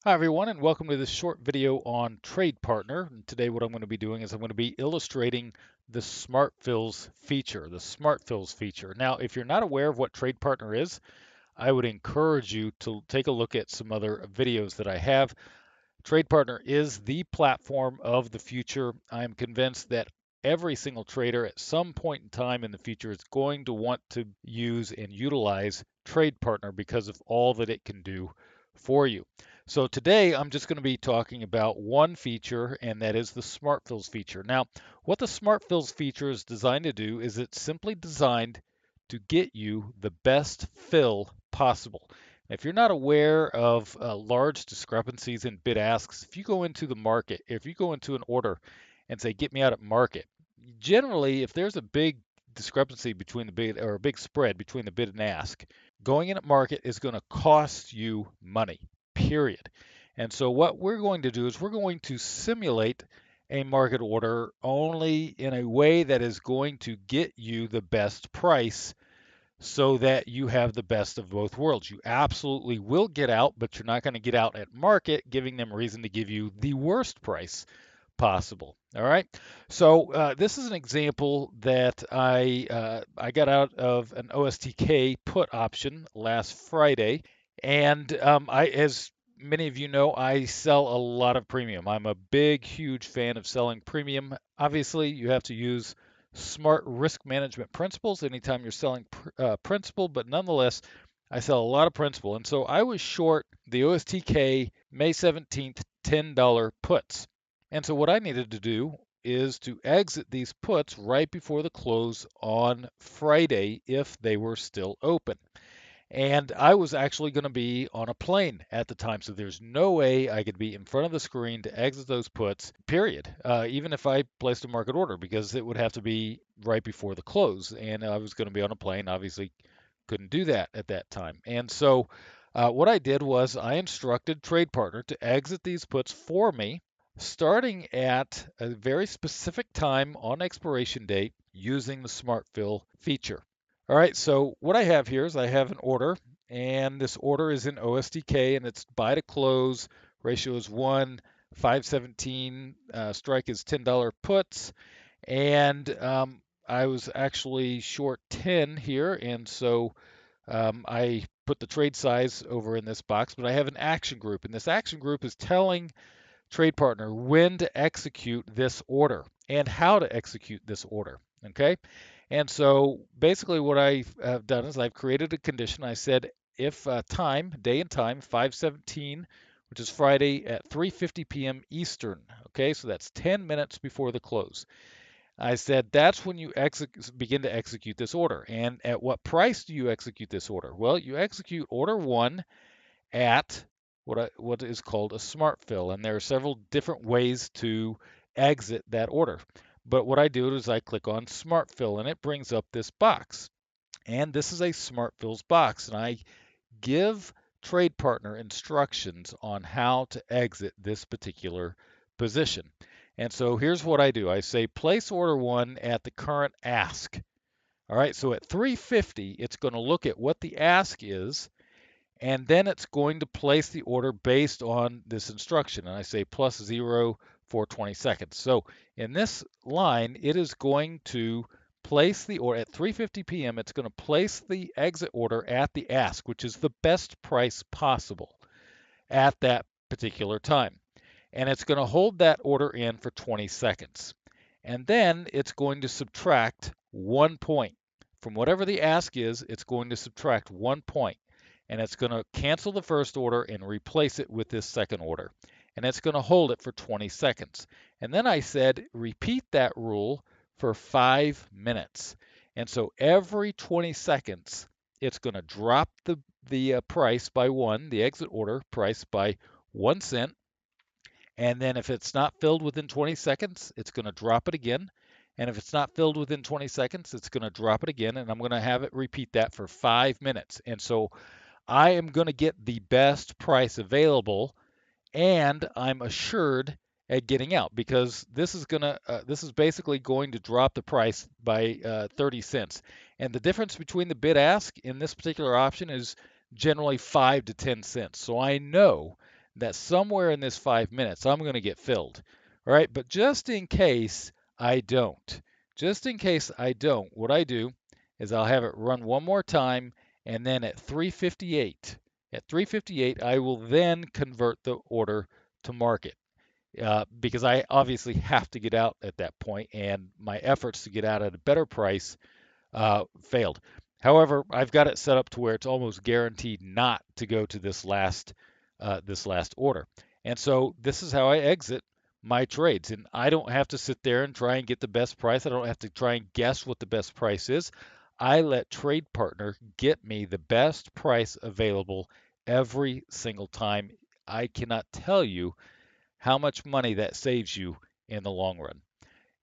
Hi everyone, and welcome to this short video on TradePartner. And today what I'm going to be doing is I'm going to be illustrating the SmartFills feature, Now, if you're not aware of what TradePartner is, I would encourage you to take a look at some other videos that I have. TradePartner is the platform of the future. I'm convinced that every single trader at some point in time in the future is going to want to use and utilize TradePartner because of all that it can do for you. So today I'm just going to be talking about one feature, and that is the SmartFills feature. Now, what the SmartFills feature is designed to do is it's simply designed to get you the best fill possible. If you're not aware of large discrepancies in bid asks, if you go into the market, if you go into an order and say, get me out at market, generally, if there's a big discrepancy between the bid or a big spread between the bid and ask, going in at market is going to cost you money, period. And so, what we're going to do is we're going to simulate a market order only in a way that is going to get you the best price so that you have the best of both worlds. You absolutely will get out, but you're not going to get out at market, giving them reason to give you the worst price possible. All right. So this is an example that I got out of an OSTK put option last Friday, and as many of you know, I sell a lot of premium. I'm a big, huge fan of selling premium. Obviously, you have to use smart risk management principles anytime you're selling principal, but nonetheless, I sell a lot of principal. And so I was short the OSTK May 17th $10 puts. And so what I needed to do is to exit these puts right before the close on Friday if they were still open. And I was actually going to be on a plane at the time, so there's no way I could be in front of the screen to exit those puts, period. Even if I placed a market order, because it would have to be right before the close. And I was going to be on a plane, obviously couldn't do that at that time. And so what I did was I instructed TradePartner to exit these puts for me, starting at a very specific time on expiration date using the Smart Fill feature. All right, so what I have here is I have an order, and this order is in OSDK, and it's buy to close. Ratio is 1, 517, strike is $10 puts, and I was actually short 10 here, and so I put the trade size over in this box, but I have an action group, and this action group is telling TradePartner when to execute this order and how to execute this order. Okay. And so basically, what I have done is I've created a condition. I said if time, day and time, 5:17, which is Friday at 3:50 p.m. Eastern. Okay. So that's 10 minutes before the close. I said that's when you begin to execute this order. And at what price do you execute this order? Well, you execute order one at what is called a smart fill. And there are several different ways to exit that order. But what I do is I click on smart fill and it brings up this box. And this is a smart fills box. And I give TradePartner instructions on how to exit this particular position. And so here's what I do. I say place order one at the current ask. All right, so at 350, it's going to look at what the ask is, and then it's going to place the order based on this instruction. And I say plus 0 for 20 seconds. So in this line, it is going to place the order at 3:50 p.m. It's going to place the exit order at the ask, which is the best price possible at that particular time. And it's going to hold that order in for 20 seconds. And then it's going to subtract 1 point. From whatever the ask is, it's going to subtract 1 point. And it's going to cancel the first order and replace it with this second order. And it's going to hold it for 20 seconds. And then I said, repeat that rule for 5 minutes. And so every 20 seconds, it's going to drop the price by one, the exit order price by 1 cent. And then if it's not filled within 20 seconds, it's going to drop it again. And if it's not filled within 20 seconds, it's going to drop it again. And I'm going to have it repeat that for 5 minutes. And so I am going to get the best price available, and I'm assured at getting out because this is basically going to drop the price by 30 cents. And the difference between the bid ask in this particular option is generally 5 to 10 cents. So I know that somewhere in this 5 minutes I'm going to get filled. All right, but just in case I don't, what I do is I'll have it run one more time, and then at 3:58, I will then convert the order to market because I obviously have to get out at that point, and my efforts to get out at a better price failed. However, I've got it set up to where it's almost guaranteed not to go to this last order. And so this is how I exit my trades. And I don't have to sit there and try and get the best price. I don't have to try and guess what the best price is. I let TradePartner get me the best price available every single time. I cannot tell you how much money that saves you in the long run.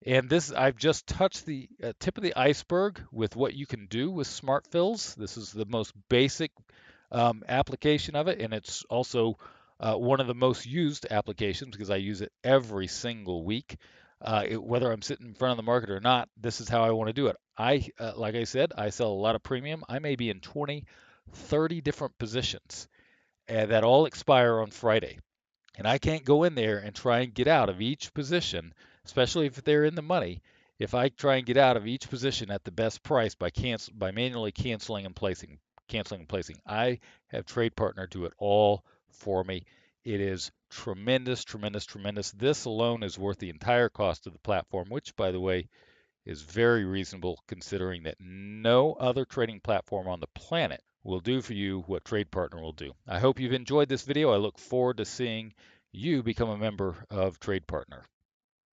And this, I've just touched the tip of the iceberg with what you can do with SmartFills. This is the most basic application of it, and it's also one of the most used applications because I use it every single week. Whether I'm sitting in front of the market or not, this is how I want to do it. Like I said, I sell a lot of premium. I may be in 20, 30 different positions that all expire on Friday. And I can't go in there and try and get out of each position, especially if they're in the money. If I try and get out of each position at the best price by manually canceling and placing, I have TradePartner do it all for me. It is tremendous, tremendous, tremendous. This alone is worth the entire cost of the platform, which, by the way, is very reasonable considering that no other trading platform on the planet will do for you what TradePartner will do. I hope you've enjoyed this video. I look forward to seeing you become a member of TradePartner.